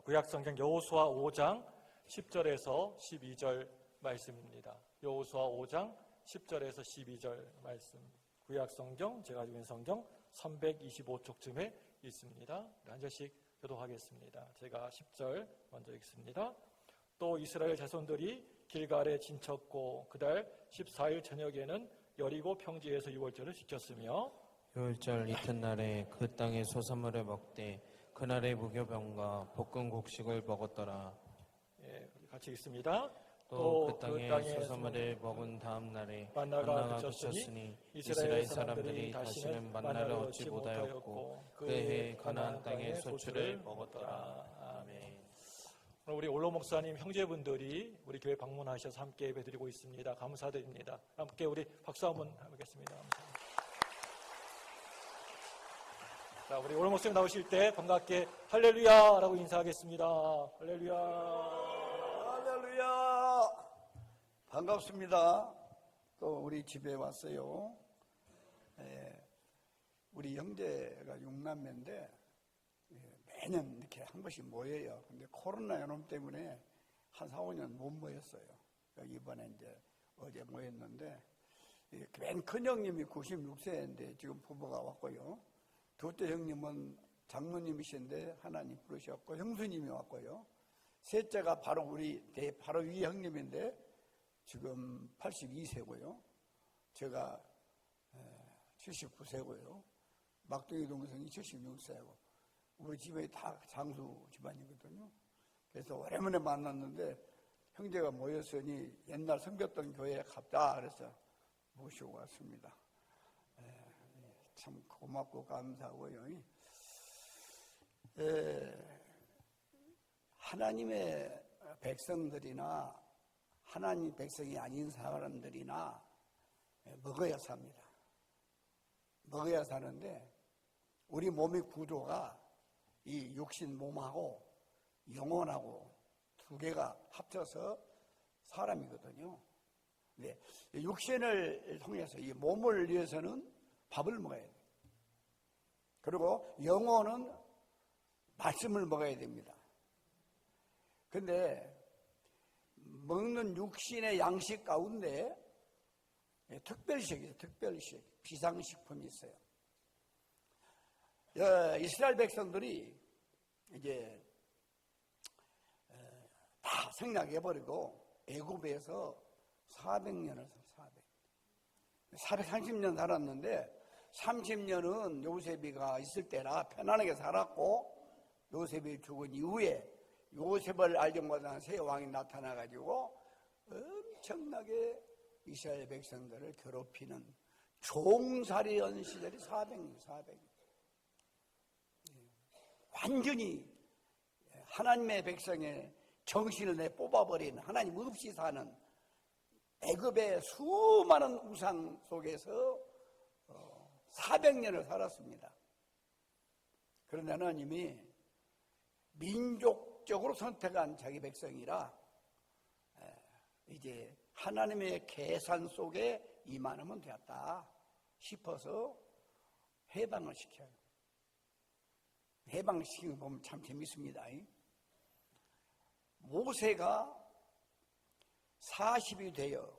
구약성경 여호수아 5장 10절에서 12절 말씀입니다. 여호수아 5장 10절에서 12절 말씀. 구약성경, 제가 가지고 있는 성경 325쪽쯤에 있습니다. 한 절씩 교독하겠습니다. 제가 10절 먼저 읽습니다. 또 이스라엘 자손들이 길갈에 진쳤고 그달 14일 저녁에는 여리고 평지에서 유월절을 지켰으며 유월절 이튿날에 그 땅의 소산물을 먹되 그날의 무교병과 볶은 곡식을 먹었더라. 예, 같이 읽습니다. 또 그 땅의 소산물을 먹은 다음 날에 만나가 그쳤으니 이스라엘 사람들이 다시는 만나를 얻지 못하였고 그 해 가나안 땅의 소출을 먹었더라. 아멘. 우리 올로 목사님 형제분들이 우리 교회 방문하셔서 함께 예배드리고 있습니다. 감사드립니다. 함께 우리 박수 한번 하겠습니다. 감사합니다. 자, 우리 올로 목사님 나오실 때 반갑게 할렐루야라고 인사하겠습니다. 할렐루야. 할렐루야. 반갑습니다. 또 우리 집에 왔어요. 우리 형제가 6남매인데 매년 이렇게 한 번씩 모여요. 근데 코로나 연험 때문에 한 4, 5년 못 모였어요. 이번에 이제 어제 모였는데, 맨 큰 형님이 96세인데 지금 부부가 왔고요. 둘째 형님은 장로님이신데 하나님 부르셨고, 형수님이 왔고요. 셋째가 바로 우리 바로 위 형님인데 지금 82세고요. 제가 79세고요. 막둥이 동생이 76세고. 우리 집에 다 장수 집안이거든요. 그래서 오랜만에 만났는데 형제가 모였으니 옛날 섬겼던 교회에 갑자 그래서 모시고 왔습니다. 참 고맙고 감사하고요. 하나님의 백성들이나 하나님 백성이 아닌 사람들이나 먹어야 삽니다. 먹어야 사는데 우리 몸의 구조가 이 육신 몸하고 영혼하고 두 개가 합쳐서 사람이거든요. 네, 육신을 통해서 이 몸을 위해서는 밥을 먹어야 돼요. 그리고 영혼은 말씀을 먹어야 됩니다. 근데 먹는 육신의 양식 가운데 특별식이 있어요. 특별식, 비상식품이 있어요. 이스라엘 백성들이 이제 다 생략해버리고 애굽에서 400년을 430년 살았는데 30년은 요셉이가 있을 때라 편안하게 살았고, 요셉이 죽은 이후에 요셉을 알지 못한 새 왕이 나타나가지고 엄청나게 이스라엘 백성들을 괴롭히는 종살이한 시절이 400년. 완전히 하나님의 백성의 정신을 내 뽑아버린, 하나님 없이 사는 애굽의 수많은 우상 속에서 400년을 살았습니다. 그런데 하나님이 민족적으로 선택한 자기 백성이라 이제 하나님의 계산 속에 임하면 되었다 싶어서 해방을 시켜요. 해방시키는 거 보면 참 재밌습니다. 모세가 40이 돼요.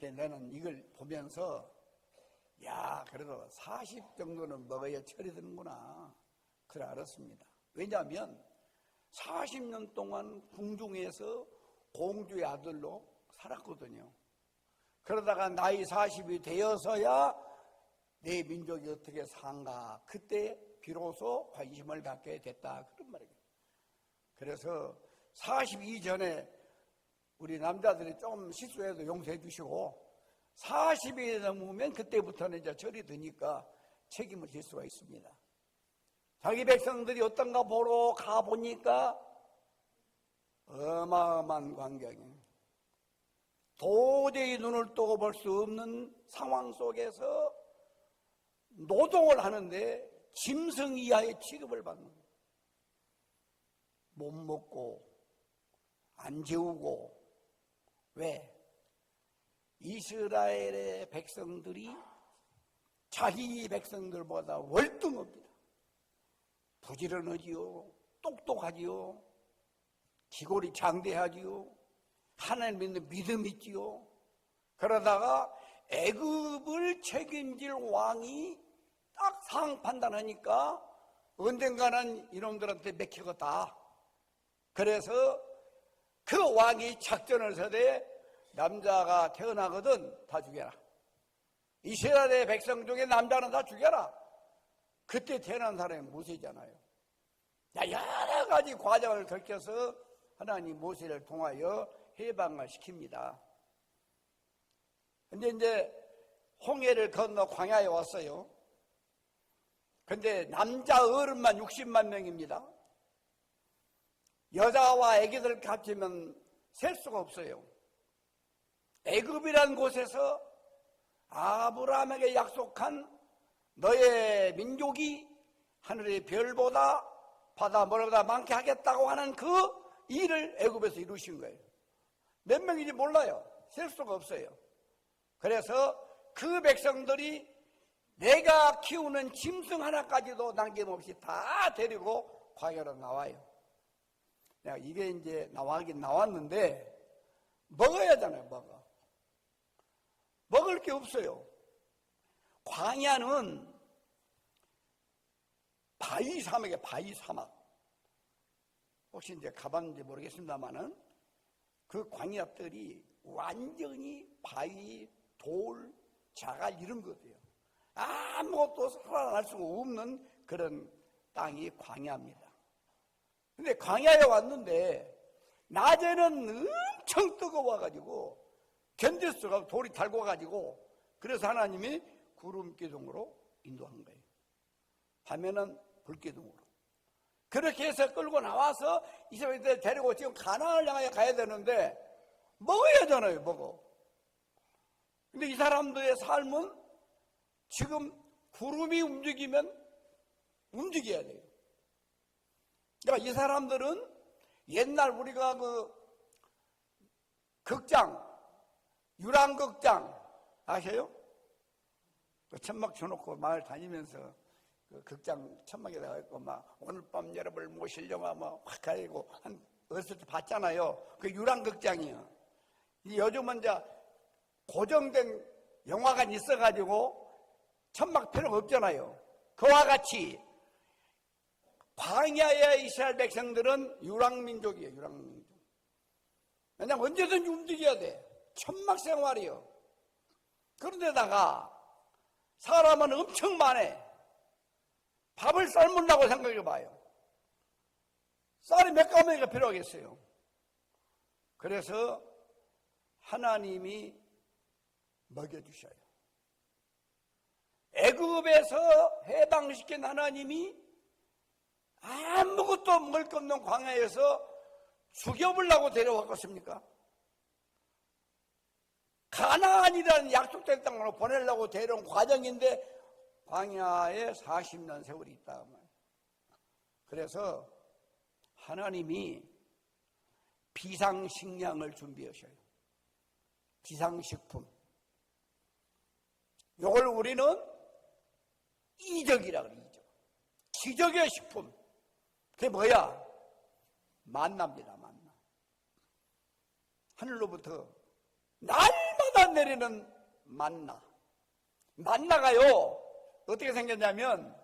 나는 이걸 보면서 그래도 40 정도는 먹어야 철이 드는구나 그래 알았습니다. 왜냐하면 40년 동안 궁중에서 공주의 아들로 살았거든요. 그러다가 나이 40이 되어서야 내 민족이 어떻게 산가, 그때 비로소 관심을 갖게 됐다 그런 말이에요. 그래서 42 전에 우리 남자들이 좀 실수해도 용서해 주시고 40이 넘으면 그때부터는 이제 절이 드니까 책임을 질 수가 있습니다. 자기 백성들이 어떤가 보러 가보니까 어마어마한 광경이에요. 도저히 눈을 뜨고 볼 수 없는 상황 속에서 노동을 하는데 짐승 이하의 취급을 받는 거예요. 못 먹고 안 재우고. 왜? 이스라엘의 백성들이 자기 백성들보다 월등합니다. 부지런하지요. 똑똑하지요. 기골이 장대하지요. 하나님 믿는 믿음이 있지요. 그러다가 애굽을 책임질 왕이 딱 상황 판단하니까 언젠가는 이놈들한테 맥히겠다. 그래서 그 왕이 작전을 서대 남자가 태어나거든 다 죽여라. 이스라엘의 백성 중에 남자는 다 죽여라. 그때 태어난 사람이 모세잖아요. 여러 가지 과정을 거쳐서 하나님 모세를 통하여 해방을 시킵니다. 근데 이제 홍해를 건너 광야에 왔어요. 근데 남자 어른만 60만 명입니다. 여자와 애기들 합치면 셀 수가 없어요. 애굽이라는 곳에서 아브라함에게 약속한 너의 민족이 하늘의 별보다 바다 모래보다 많게 하겠다고 하는 그 일을 애굽에서 이루신 거예요. 몇 명인지 몰라요. 셀 수가 없어요. 그래서 그 백성들이 내가 키우는 짐승 하나까지도 남김없이 다 데리고 광야로 나와요. 이게 이제 나가긴 나왔는데 먹어야 하잖아요. 먹을 게 없어요. 광야는 바위 사막이에요. 바위 사막. 혹시 이제 가봤는지 모르겠습니다만은 그 광야들이 완전히 바위, 돌, 자갈 이런 것이에요. 아무것도 살아날 수가 없는 그런 땅이 광야입니다. 근데 광야에 왔는데 낮에는 엄청 뜨거워가지고 견딜 수가 없고 돌이 달궈가지고 그래서 하나님이 구름 기둥으로 인도한 거예요. 밤에는 불 기둥으로. 그렇게 해서 끌고 나와서 이스라엘들 데리고 지금 가나안을 향해 가야 되는데 먹어야 하잖아요. 먹어. 근데 이 사람들의 삶은 지금 구름이 움직이면 움직여야 돼요. 그러니까 이 사람들은 옛날 우리가 그 극장, 유랑극장 아세요? 그 천막 쳐놓고 마을 다니면서 그 극장 천막에다가 있고 막 오늘 밤 여러분을 모실 영화 막 확 가지고 한 어렸을 때 봤잖아요. 그 유랑극장이요. 요즘은 이제 고정된 영화관 있어가지고 천막 필요가 없잖아요. 그와 같이 광야의 이스라엘 백성들은 유랑민족이에요. 유랑민족. 왜냐면 언제든지 움직여야 돼. 천막 생활이요. 그런데다가 사람은 엄청 많아. 밥을 삶으려고 생각해봐요. 쌀이 몇 가마니가 필요하겠어요. 그래서 하나님이 먹여주셔요. 애굽에서 해방시킨 하나님이 아무것도 먹을 것 없는 광야에서 죽여보려고 데려왔겠습니까? 가나안이라는 약속된 땅으로 보내려고 데려온 과정인데 광야에 40년 세월이 있다. 그래서 하나님이 비상식량을 준비하셔요. 비상식품. 이걸 우리는 이적이라 그래요. 이적. 기적의 식품. 그게 뭐야? 만나입니다. 만나. 하늘로부터 날마다 내리는 만나. 만나가요. 어떻게 생겼냐면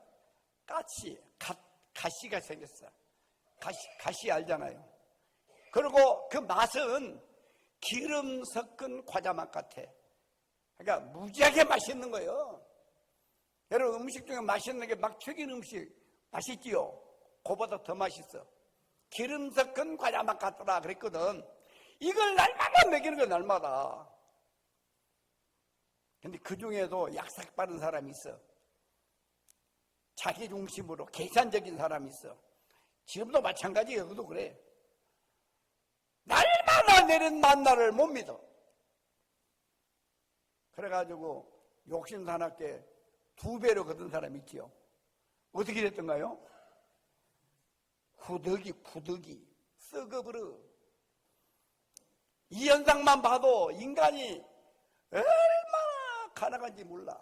가시가 생겼어. 가시 알잖아요. 그리고 그 맛은 기름 섞은 과자 맛 같아. 그러니까 무지하게 맛있는 거예요. 여러분 음식 중에 맛있는 게 막 튀긴 음식 맛있지요? 그보다 더 맛있어. 기름 섞은 과자 맛 같더라 그랬거든. 이걸 날마다 먹이는 거야. 날마다. 근데 그 중에도 약삭 빠른 사람이 있어. 자기 중심으로 계산적인 사람이 있어. 지금도 마찬가지예요. 그도 그래. 날마다 내린 만나를 못 믿어. 그래가지고 욕심 사납게 2배로 거둔 사람이 있지요. 어떻게 됐던가요? 후덕이 썩어버려. 이 현상만 봐도 인간이 얼마나 가난한지 몰라.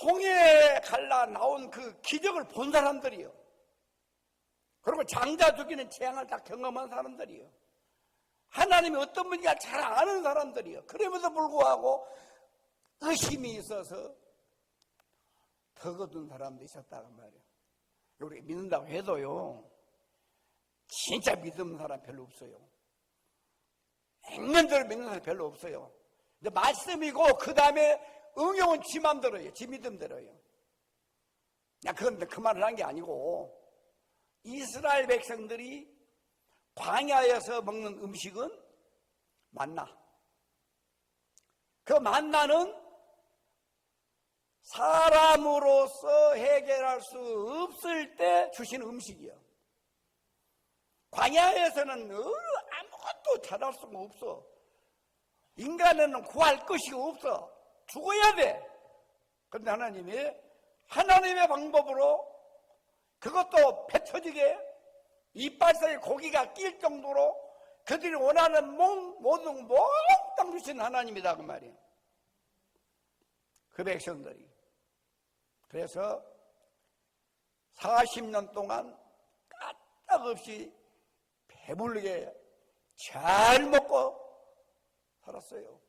홍해에 갈라 나온 그 기적을 본 사람들이요. 그러면 장자 죽이는 재앙을 다 경험한 사람들이요. 하나님이 어떤 분인가 잘 아는 사람들이요. 그럼에도 불구하고 의심이 있어서 더 거둔 사람도 있었다고 말이에요. 우리 믿는다고 해도요, 진짜 믿는 사람 별로 없어요. 액면대로 믿는 사람 별로 없어요. 근데 말씀이고 그 다음에 응용은 지 맘대로예요. 지 믿음대로예요. 그건 그 말을 한 게 아니고, 이스라엘 백성들이 광야에서 먹는 음식은 만나. 그 만나는 사람으로서 해결할 수 없을 때 주시는 음식이요. 광야에서는 아무것도 잘할 수가 없어. 인간은 구할 것이 없어. 죽어야 돼. 그런데 하나님의 방법으로 그것도 배 터지게 이빨 사이에 고기가 낄 정도로 그들이 원하는 모든 몽땅 주신 하나님이다 그 말이에요. 그 백성들이. 그래서 40년 동안 까딱없이 배부르게 잘 먹고 살았어요.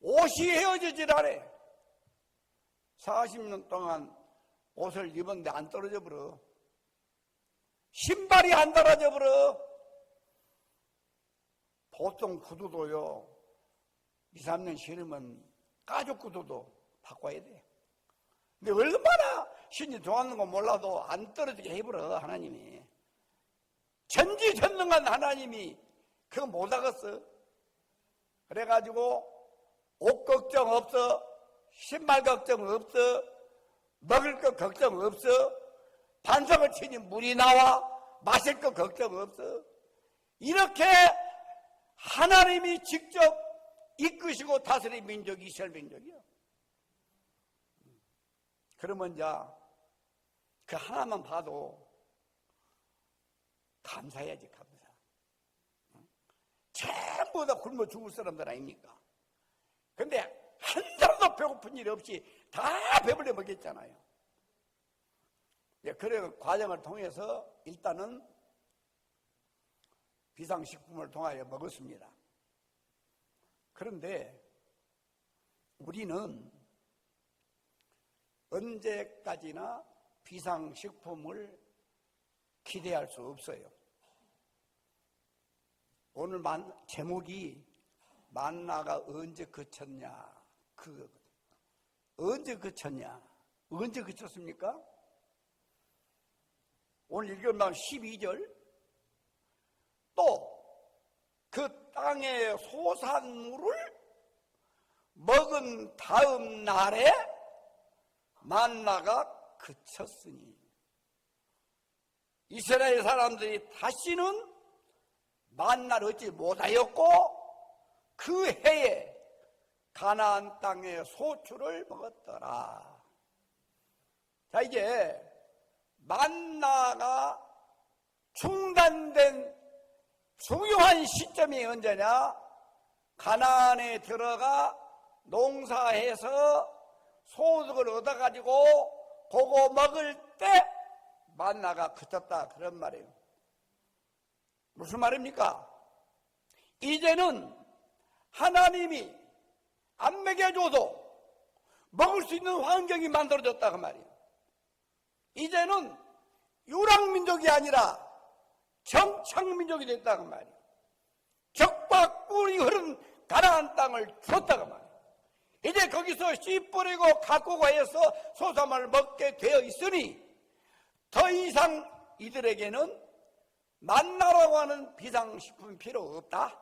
옷이 헤어지질 않아. 40년 동안 옷을 입었는데 안 떨어져 버려. 신발이 안 떨어져 버려. 보통 구두도요, 2, 3년 신으면 가죽 구두도 바꿔야 돼. 근데 얼마나 신이 좋아하는 건 몰라도 안 떨어지게 해버려, 하나님이. 전지전능한 하나님이 그거 못하겠어. 그래가지고 옷 걱정 없어, 신발 걱정 없어, 먹을 것 걱정 없어, 반석을 치니 물이 나와, 마실 것 걱정 없어. 이렇게 하나님이 직접 이끄시고 다스린 민족이 이스라엘 민족이야. 그러면 이제 그 하나만 봐도 감사해야지, 감사. 전부 다 굶어 죽을 사람들 아닙니까? 근데 한 사람도 배고픈 일 없이 다 배불려 먹였잖아요. 그런 과정을 통해서 일단은 비상식품을 통하여 먹었습니다. 그런데 우리는 언제까지나 비상식품을 기대할 수 없어요. 오늘 제목이 만나가 언제 그쳤냐, 그거거든요. 언제 그쳤냐? 언제 그쳤습니까? 오늘 읽은 12절, 또 그 땅의 소산물을 먹은 다음 날에 만나가 그쳤으니, 이스라엘 사람들이 다시는 만나를 얻지 못하였고 그 해에 가나안 땅의 소출을 먹었더라. 자, 이제 만나가 중단된 중요한 시점이 언제냐? 가나안에 들어가 농사해서 소득을 얻어가지고 그거 먹을 때 만나가 그쳤다, 그런 말이에요. 무슨 말입니까? 이제는 하나님이 안 먹여줘도 먹을 수 있는 환경이 만들어졌다, 그 말이에요. 이제는 유랑민족이 아니라 정착민족이 됐다고 말이에요. 젖과 꿀이 흐른 가나안 땅을 줬다고 말이에요. 이제 거기서 씨 뿌리고 가꾸고 해서 소삼을 먹게 되어 있으니 더 이상 이들에게는 만나라고 하는 비상식품이 필요 없다.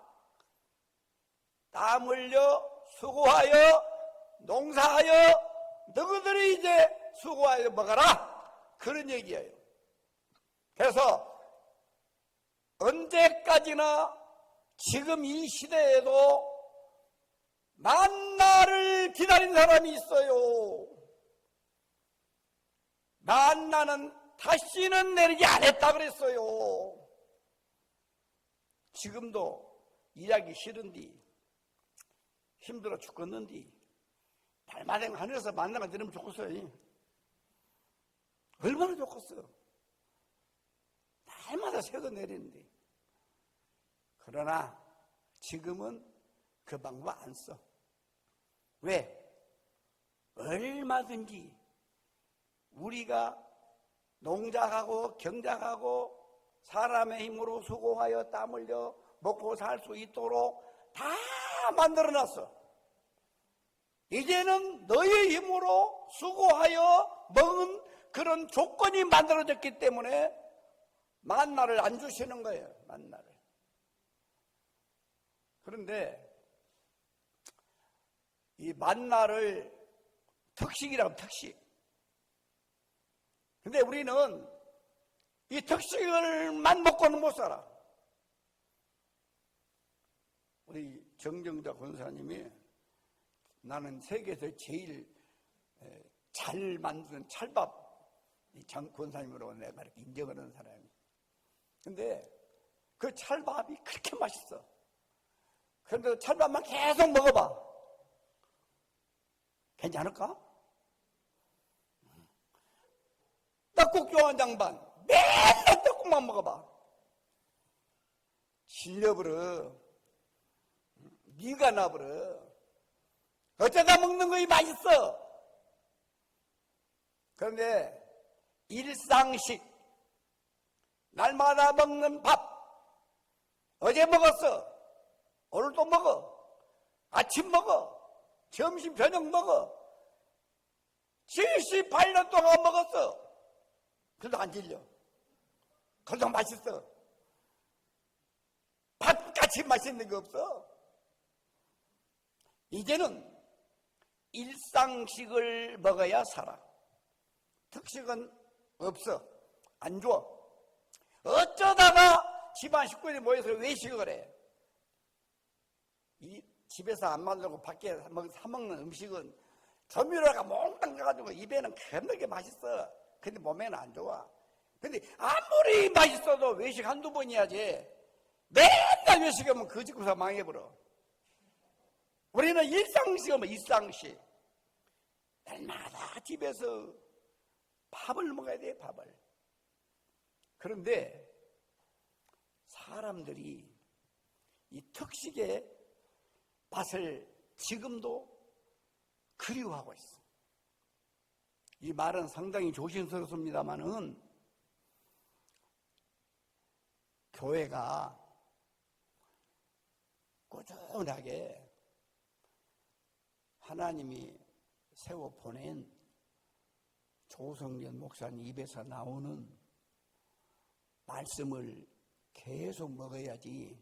땀 흘려 수고하여 농사하여 너희들이 이제 수고하여 먹어라, 그런 얘기예요. 그래서 언제까지나 지금 이 시대에도 만나를 기다린 사람이 있어요. 만나는 다시는 내리지 않았다 그랬어요. 지금도 일하기 싫은디, 힘들어 죽겠는디 날마다 하늘에서 만나가 내리면 좋겠어요. 얼마나 좋겠어요. 때마다 새거 내리는데. 그러나 지금은 그 방법 안 써. 왜? 얼마든지 우리가 농작하고 경작하고 사람의 힘으로 수고하여 땀 흘려 먹고 살 수 있도록 다 만들어놨어. 이제는 너의 힘으로 수고하여 먹은 그런 조건이 만들어졌기 때문에 만나를 안 주시는 거예요. 만나를. 그런데 이 만나를 특식이라고, 특식. 근데 우리는 이 특식을만 먹고는 못 살아. 우리 정정자 권사님이 나는 세계에서 제일 잘 만드는 찰밥 장 권사님으로 내가 이렇게 인정하는 사람이. 근데 그 찰밥이 그렇게 맛있어. 그런데 찰밥만 계속 먹어봐. 괜찮을까? 떡국 좋아하는 양반 맨날 떡국만 먹어봐. 질려버려. 니가 나버려. 어쩌다 먹는 거이 맛있어. 그런데 일상식, 날마다 먹는 밥, 어제 먹었어, 오늘 또 먹어, 아침 먹어, 점심 저녁 먹어, 78년 동안 먹었어. 그래도 안 질려. 그래도 맛있어. 밥같이 맛있는 거 없어. 이제는 일상식을 먹어야 살아. 특식은 없어. 안 줘. 어쩌다가 집안 식구들이 모여서 외식을 해. 이 집에서 안 만들고 밖에 사 먹는 음식은 조미료가 몽땅 가가지고 입에는 겁나게 맛있어. 근데 몸에는 안 좋아. 근데 아무리 맛있어도 외식 한두 번 해야지. 맨날 외식하면 그 집구사 망해버려. 우리는 일상식이면 일상식. 날마다 집에서 밥을 먹어야 돼, 밥을. 그런데 사람들이 이 특식의 맛을 지금도 그리워하고 있어. 이 말은 상당히 조심스럽습니다만은 교회가 꾸준하게 하나님이 세워 보낸 조성련 목사님 입에서 나오는 말씀을 계속 먹어야지.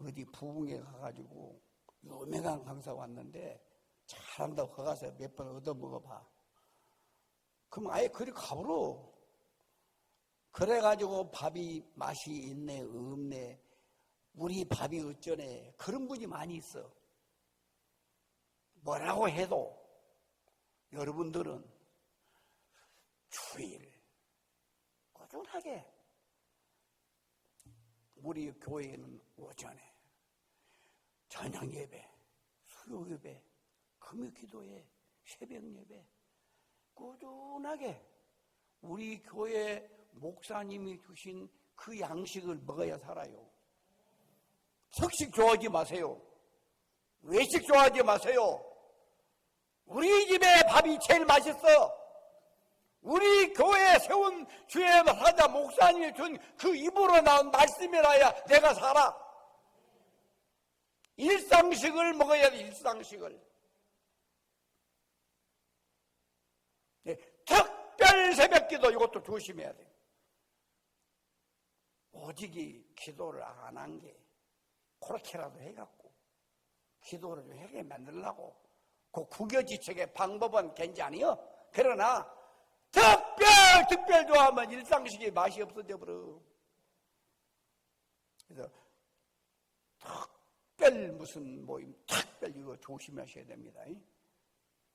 어디 부흥회 가가지고 유명한 강사 왔는데 잘한다고 거가서 몇 번 얻어 먹어봐. 그럼 아예 그리 가버려. 그래가지고 밥이 맛이 있네 없네, 우리 밥이 어쩌네, 그런 분이 많이 있어. 뭐라고 해도 여러분들은 주일 꾸준하게 우리 교회에는 오전에 저녁 예배, 수요 예배, 금요 기도회, 새벽 예배 꾸준하게 우리 교회 목사님이 주신 그 양식을 먹어야 살아요. 석식 좋아하지 마세요. 외식 좋아하지 마세요. 우리 집에 밥이 제일 맛있어. 우리 교회에 세운 주의 사자 목사님이 준 그 입으로 나온 말씀이라야 내가 살아. 일상식을 먹어야 돼, 일상식을. 네, 특별 새벽기도 이것도 조심해야 돼. 오직이 기도를 안 한 게 그렇게라도 해갖고 기도를 좀 하게 만들려고 그 구겨지책의 방법은 괜찮아요. 그러나 특별 좋아하면 일상식의 맛이 없어져 버려. 그래서 특별 무슨 모임, 특별 이거 조심하셔야 됩니다.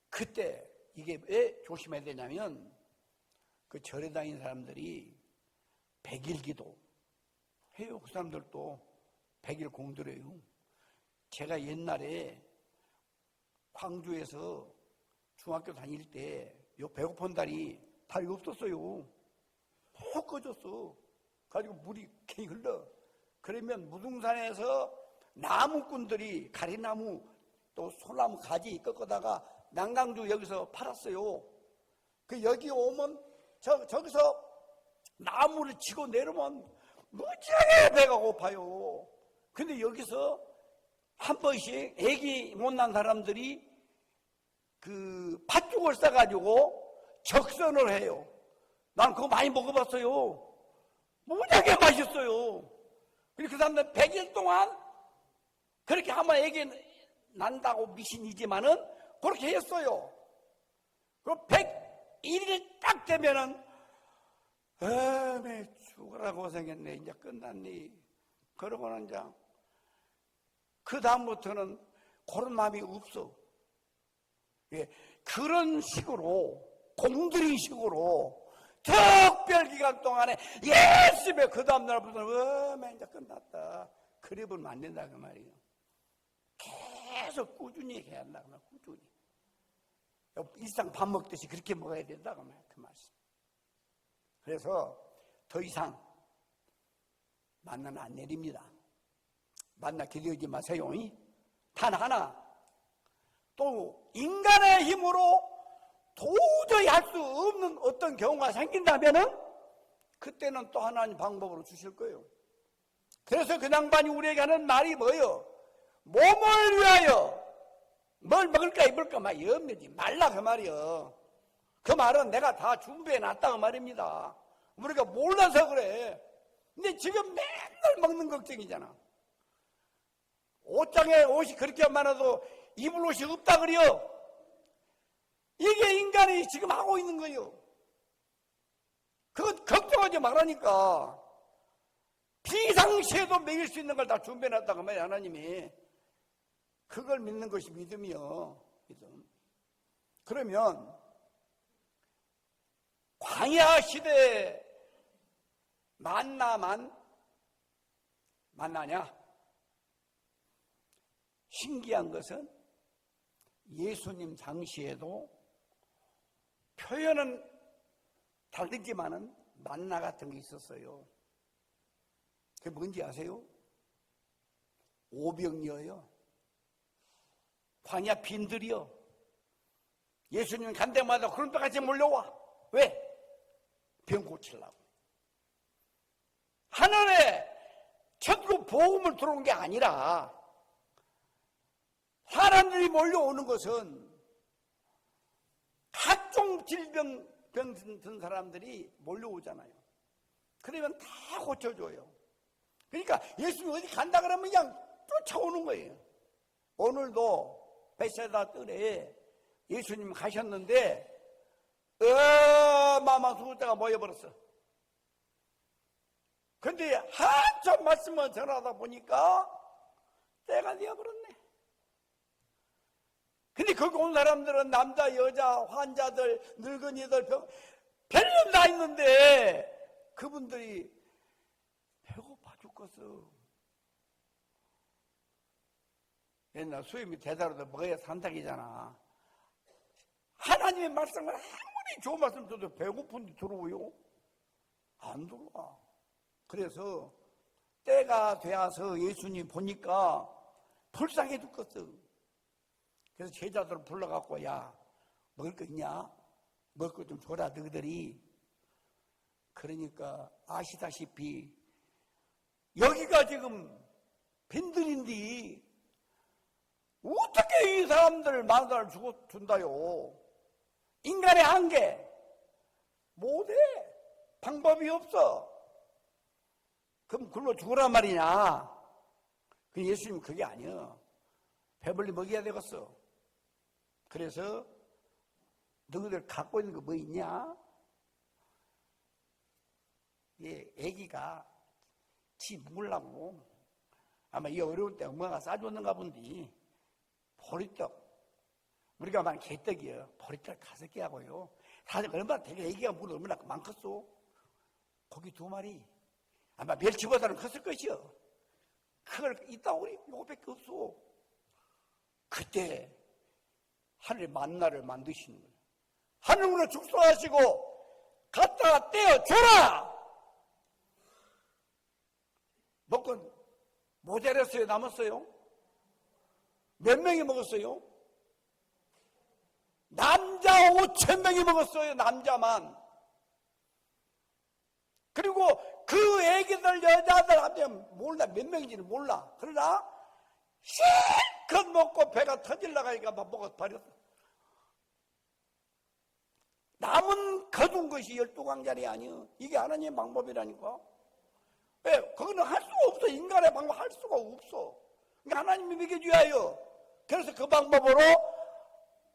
그때 이게 왜 조심해야 되냐면 그 절에 다니는 사람들이 100일 기도 해요. 그 사람들도 100일 공들여요. 제가 옛날에 광주에서 중학교 다닐 때 요 배고픈 다리 없었어요. 푹 꺼졌어. 가지고 물이 괜히 흘러. 그러면 무등산에서 나무꾼들이 가리나무 또 소나무 가지 꺾어다가 난강주 여기서 팔았어요. 그 여기 오면 저기서 나무를 치고 내려오면 무지하게 배가 고파요. 근데 여기서 한 번씩 애기 못난 사람들이 그 팥죽을 싸가지고 적선을 해요. 난 그거 많이 먹어봤어요. 무지하게 맛있어요. 그리고 그 사람들 100일 동안 그렇게 하면 애기 난다고 미신이지만은 그렇게 했어요. 그 100일이 딱 되면은 내 죽으라 고생했네. 이제 끝났니. 그러고는 이제 그 다음부터는 그런 마음이 없어. 예, 그런 식으로 공들인 식으로 특별 기간 동안에 예수님의 그 다음날부터는 이제 끝났다. 그래 보면 안 된다 그 말이에요. 계속 꾸준히 해야 한다 그 말. 꾸준히 일상 밥 먹듯이 그렇게 먹어야 된다 그 말. 그 말씀. 그래서 더 이상 만나는 안 내립니다. 만나 기대지 마세요. 단 하나, 또 인간의 힘으로 도저히 할 수 없는 어떤 경우가 생긴다면은 그때는 또 하나님 방법으로 주실 거예요. 그래서 그 양반이 우리에게 하는 말이 뭐예요? 몸을 위하여 뭘 먹을까 입을까 막 염려지 말라 그 말이요. 그 말은 내가 다 준비해 놨다 그 말입니다. 우리가 몰라서 그래. 근데 지금 맨날 먹는 걱정이잖아. 옷장에 옷이 그렇게 많아도 입을 옷이 없다 그래요. 이게 인간이 지금 하고 있는 거예요. 그건 걱정하지 말라니까. 비상시에도 먹일 수 있는 걸 다 준비해놨다고 말이야 하나님이. 그걸 믿는 것이 믿음이요. 믿음. 그러면 광야 시대에 만나냐? 신기한 것은 예수님 당시에도 표현은 다르지만은 만나 같은 게 있었어요. 그게 뭔지 아세요? 오병이어요. 광야 빈들이요. 예수님 간 데마다 구름대같이 몰려와. 왜? 병 고치려고. 하늘에 천국 복음을 들어온 게 아니라 사람들이 몰려오는 것은 각종 질병 든 사람들이 몰려오잖아요. 그러면 다 고쳐줘요. 그러니까 예수님이 어디 간다 그러면 그냥 쫓아오는 거예요. 오늘도 베세다 뜰에 예수님 가셨는데 어마어마한 수자가 모여버렸어. 근데 한참 말씀을 전하다 보니까 때가 되어버렸네. 근데 거기 온 사람들은 남자, 여자, 환자들, 늙은이들, 별로 다 있는데 그분들이 배고파 죽겠어. 옛날 수염이 대다로도 먹어야 산다기잖아. 하나님의 말씀을 아무리 좋은 말씀 줘도 배고픈데 들어오요? 안 들어와. 그래서 때가 되어서 예수님 보니까 불쌍해 죽겠어. 그래서 제자들을 불러갖고 야 먹을 거 있냐? 먹을 거 좀 줘라 너희들이. 그러니까 아시다시피 여기가 지금 빈들인데 어떻게 이 사람들 만나를 준다요? 인간의 한계 못해. 방법이 없어. 그럼 글로 죽으란 말이냐? 그 예수님 그게 아니야. 배불리 먹여야 되겠어. 그래서 너희들 갖고 있는 거 뭐 있냐? 예, 애기가 지 먹으려고 아마 이 어려울 때 엄마가 싸줬는가 본디. 보리떡. 우리가 말하는 개떡이요. 보리떡 5개 하고요. 사실 얼마나 되게 애기가 물 얼마나 많겠어? 고기 2마리. 아마 멸치보다는 컸을 것이요. 그걸 있다고 우리 요거밖에 없어. 그때 하늘의 만나를 만드시는 거예요. 하늘으로 축소하시고 갖다가 떼어줘라. 먹고 모자랐어요? 남았어요? 몇 명이 먹었어요? 남자 5,000명이 먹었어요. 남자만. 그리고 그 애기들, 여자들 하면 몰라. 몇 명인지는 몰라. 그러나 실컷 먹고 배가 터질라고 하니까 먹어버렸어. 남은 거둔 것이 12강짜리 아니에요. 이게 하나님의 방법이라니까. 왜? 그거는 할 수가 없어. 인간의 방법 할 수가 없어. 그러니까 하나님이 먹여줘야 해요. 그래서 그 방법으로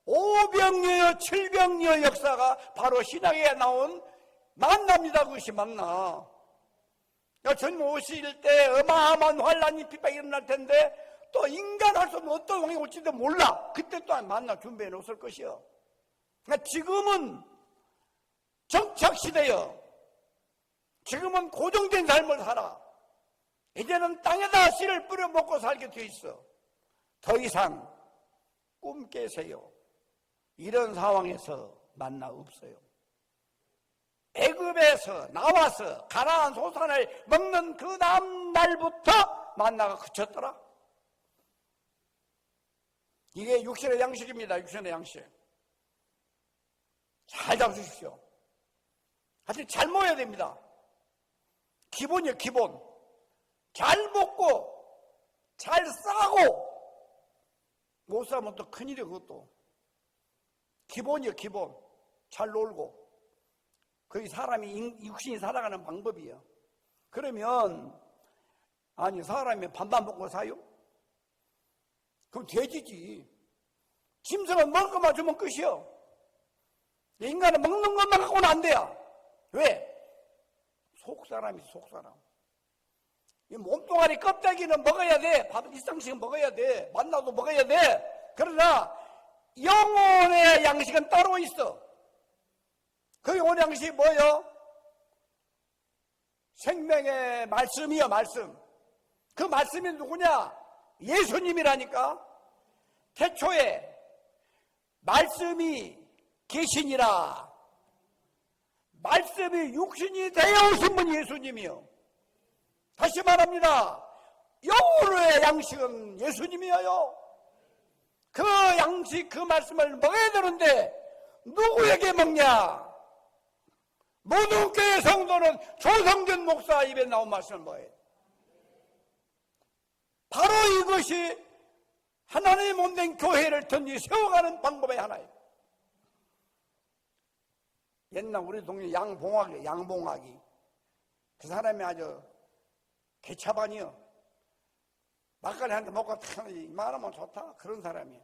오병이어 칠병이어 역사가 바로 신약에 나온 만납니다. 그것이 만나. 전 오실 때 어마어마한 환란이 핍박이 일어날 텐데 또 인간 할 수 없는 어떤 상황이 올지도 몰라. 그때 또한 만나 준비해 놓을 것이요. 그러니까 지금은 정착시대요. 지금은 고정된 삶을 살아. 이제는 땅에다 씨를 뿌려 먹고 살게 돼 있어. 더 이상 꿈 깨세요. 이런 상황에서 만나 없어요. 애굽에서 나와서 가나안 소산을 먹는 그 다음 날부터 만나가 그쳤더라. 이게 육신의 양식입니다. 육신의 양식. 잘 잡수십시오. 하여튼 잘 먹어야 됩니다. 기본이에요. 기본. 잘 먹고 잘 싸고 못 싸면 또 큰일이에요. 그것도 기본이에요. 기본. 잘 놀고 그게 사람이 육신이 살아가는 방법이에요. 그러면 아니 사람이 밥만 먹고 사요? 그럼 돼지지. 짐승은 먹을 것만 주면 끝이요. 인간은 먹는 것만 갖고는 안 돼요. 왜? 속사람이 속사람. 이 몸뚱아리 껍데기는 먹어야 돼. 밥 일상식은 먹어야 돼. 만나도 먹어야 돼. 그러나 영혼의 양식은 따로 있어. 그 영혼의 양식이 뭐예요? 생명의 말씀이요. 말씀. 그 말씀이 누구냐? 예수님이라니까. 태초에 말씀이 계시니라. 말씀이 육신이 되어 오신 분이 예수님이요. 다시 말합니다. 영혼의 양식은 예수님이에요. 그 양식, 그 말씀을 먹어야 되는데 누구에게 먹냐? 모든 교회 성도는 조성균 목사 입에 나온 말씀을 먹어야 돼. 바로 이것이 하나님의 몸된 교회를 던지 세워가는 방법의 하나예요. 옛날 우리 동네 양봉학이 그 사람이 아주 개차반이요. 막걸리 한 대 먹고 탁 말하면 좋다. 그런 사람이에요.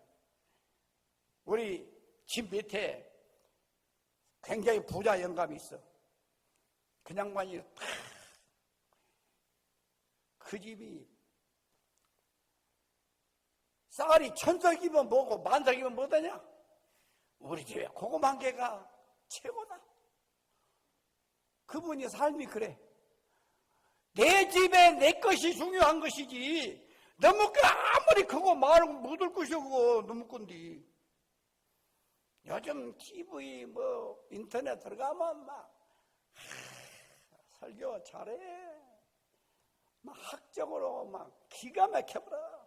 우리 집 밑에 굉장히 부자 영감이 있어. 그 양반이 탁 그 집이 쌀이 1000석이면 뭐고 10,000석이면 뭐더냐? 우리 집에 고구마 한 개가 최고다. 그분이 삶이 그래. 내 집에 내 것이 중요한 것이지 너무 아무리 크고 많고 묻을 것이고 그거 너무 건디. 요즘 TV 뭐 인터넷 들어가면 막 설교 잘해. 막 학적으로 막 기가 막혀버려.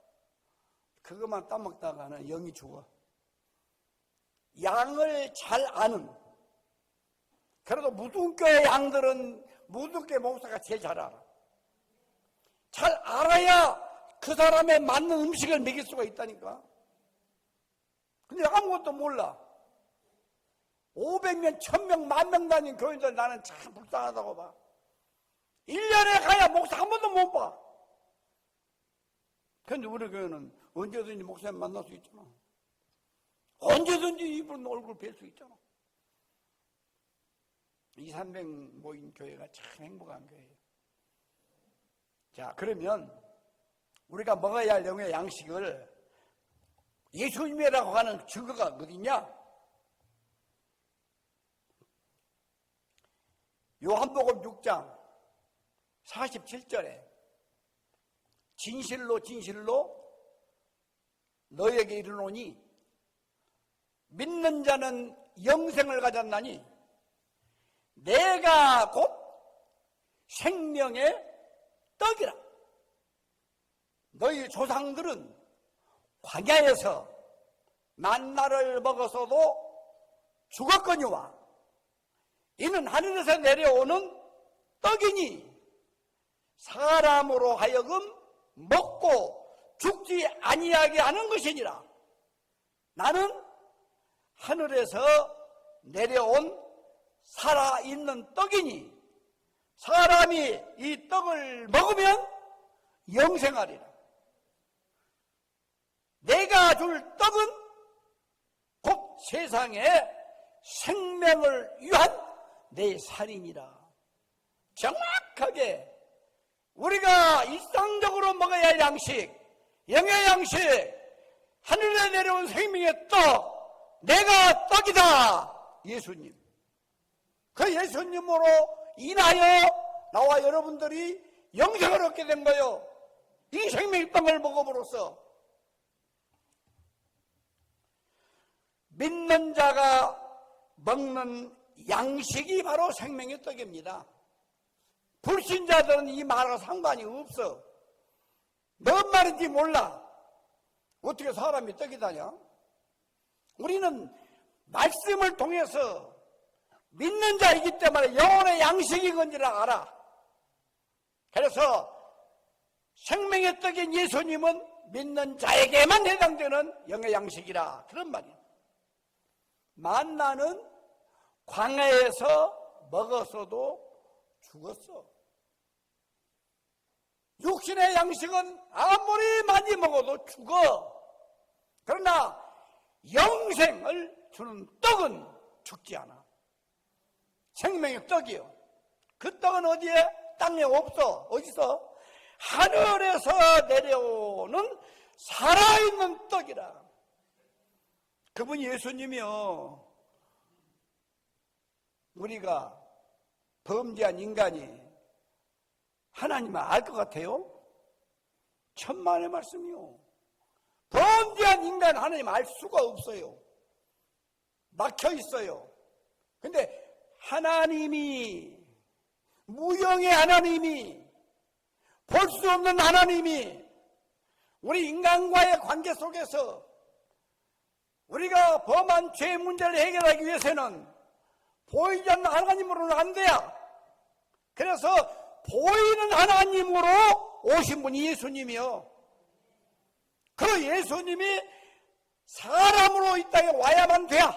그것만 따먹다가는 영이 죽어. 양을 잘 아는. 그래도 무등교회 양들은 무등교회 목사가 제일 잘 알아. 잘 알아야 그 사람에 맞는 음식을 먹일 수가 있다니까. 근데 아무것도 몰라. 500명, 1000명, 10,000명 다닌 교인들 나는 참 불쌍하다고 봐. 1년에 가야 목사 한 번도 못 봐. 근데 우리 교회는 언제든지 목사님 만날 수 있잖아. 언제든지 이분 얼굴 뵐 수 있잖아. 200~300 모인 교회가 참 행복한 교회예요. 자, 그러면 우리가 먹어야 할 영의 양식을 예수님이라고 하는 증거가 어디냐? 요한복음 6장 47절에 진실로 진실로 너에게 이르노니 믿는 자는 영생을 가졌나니 내가 곧 생명의 떡이라. 너희 조상들은 광야에서 만나를 먹어서도 죽었거니와 이는 하늘에서 내려오는 떡이니 사람으로 하여금 먹고 죽지 아니하게 하는 것이니라. 나는 하늘에서 내려온 살아있는 떡이니 사람이 이 떡을 먹으면 영생하리라. 내가 줄 떡은 곧 세상에 생명을 위한 내 살이니라. 정확하게 우리가 일상적으로 먹어야 할 양식, 영의 양식, 하늘에 내려온 생명의 떡, 내가 떡이다. 예수님. 그 예수님으로 인하여 나와 여러분들이 영생을 얻게 된 거예요. 이 생명의 떡을 먹음으로써 믿는 자가 먹는 양식이 바로 생명의 떡입니다. 불신자들은 이 말과 상관이 없어. 뭔 말인지 몰라. 어떻게 사람이 떡이다냐? 우리는 말씀을 통해서 믿는 자이기 때문에 영혼의 양식인 건지를 알아. 그래서 생명의 떡인 예수님은 믿는 자에게만 해당되는 영의 양식이라 그런 말이에요. 만나는 광야에서 먹었어도 죽었어. 육신의 양식은 아무리 많이 먹어도 죽어. 그러나 영생을 주는 떡은 죽지 않아. 생명의 떡이요. 그 떡은 어디에? 땅에 없어. 어디서? 하늘에서 내려오는 살아있는 떡이라. 그분 예수님이요. 우리가 범죄한 인간이 하나님을 알 것 같아요? 천만의 말씀이요. 범죄한 인간 하나님 알 수가 없어요. 막혀 있어요. 근데 하나님이, 무형의 하나님이, 볼 수 없는 하나님이 우리 인간과의 관계 속에서 우리가 범한 죄 문제를 해결하기 위해서는 보이지 않는 하나님으로는 안 돼요. 그래서 보이는 하나님으로 오신 분이 예수님이요. 그 예수님이 사람으로 이 땅에 와야만 돼요.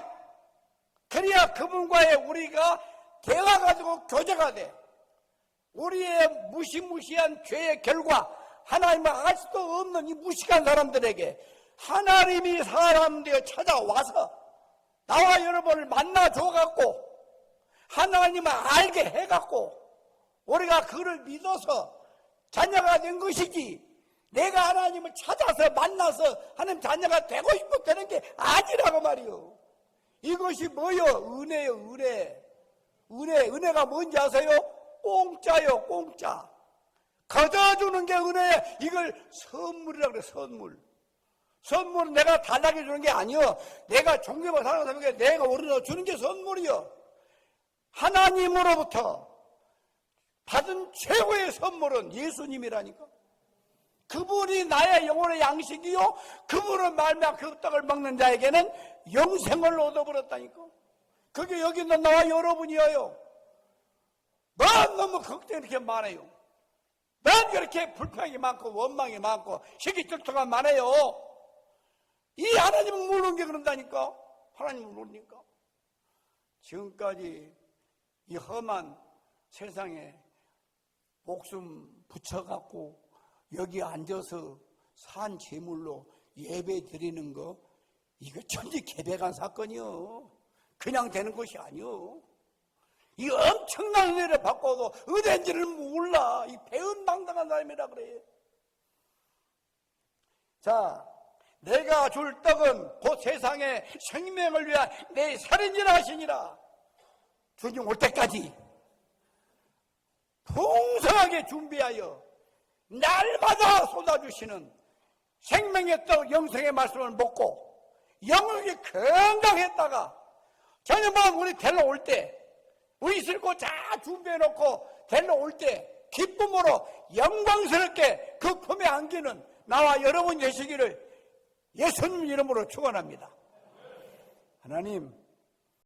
그래야 그분과의 우리가 대화 가지고 교제가 돼. 우리의 무시무시한 죄의 결과, 하나님을 알 수도 없는 이 무식한 사람들에게 하나님이 사람 되어 찾아와서 나와 여러분을 만나줘갖고 하나님을 알게 해갖고 우리가 그를 믿어서 자녀가 된 것이지, 내가 하나님을 찾아서 만나서 하나님 자녀가 되고 싶어 되는 게 아니라고 말이요. 이것이 뭐요? 은혜요, 은혜. 은혜가 뭔지 아세요? 공짜요, 공짜. 거저주는 게 은혜야. 이걸 선물이라고 그래, 선물. 선물은 내가 달라게 주는 게 아니요. 내가 종교만 살아가는 게 내가 우러러 주는 게 선물이요. 하나님으로부터 받은 최고의 선물은 예수님이라니까. 그분이 나의 영혼의 양식이요, 그분을 말미암아 그 떡을 먹는 자에게는 영생을 얻어버렸다니까. 그게 여기 있는 나와 여러분이에요. 난 너무 걱정이 이렇게 많아요. 난 그렇게 불평이 많고 원망이 많고 시기질투가 많아요. 이 하나님을 모르는 게 그런다니까. 하나님을 모르니까. 지금까지 이 험한 세상에 목숨 붙여갖고 여기 앉아서 산 제물로 예배 드리는 거, 이거 천지개벽한 사건이요. 그냥 되는 것이 아니요. 이 엄청난 은혜를 받고도 은혜인지를 몰라. 이 배은망당한 사람이라 그래. 자, 내가 줄 떡은 곧 세상의 생명을 위한 내 살인이라 하시니라. 주님 올 때까지 풍성하게 준비하여 날마다 쏟아주시는 생명의 떡, 영생의 말씀을 먹고 영혼이 건강했다가 저녁만 우리 데려올 때, 우리 있을 곳 다 준비해놓고 데려올 때 기쁨으로 영광스럽게 그 품에 안기는 나와 여러분 되시기를 예수님 이름으로 축원합니다. 하나님,